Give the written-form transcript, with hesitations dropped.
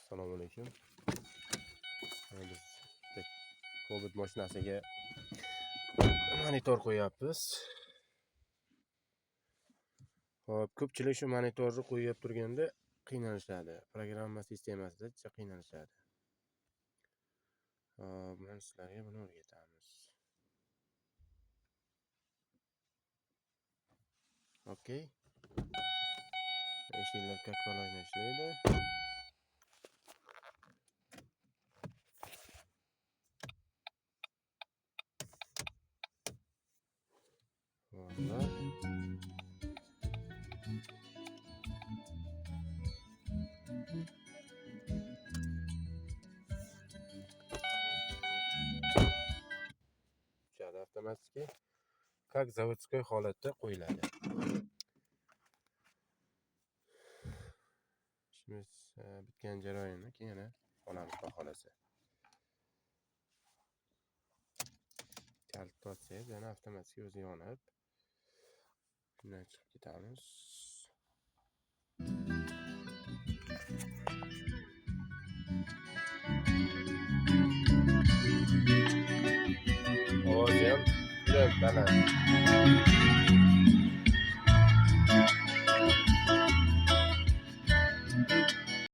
Assalomu alaykum. Biz Cobalt mashinasiga monitor qo'yapmiz. Hop, ko'pchilik shu monitorni qo'yib turganda qiynalishadi. Programma sistemasida juda qiynalishadi. Hop, men sizlarga buni o'rgatamiz. Okey. Eshiklar kakaloyna ishlaydi. Voilà. Avtomatik как заводской holatda qo'yiladi. Ishimiz bitgan jarayonni keyin yana olamiz xohlasa. Kalit bossangiz yana avtomatik o'zi yonib, shundan chiqib ketamiz. Ovozi ham juda baland.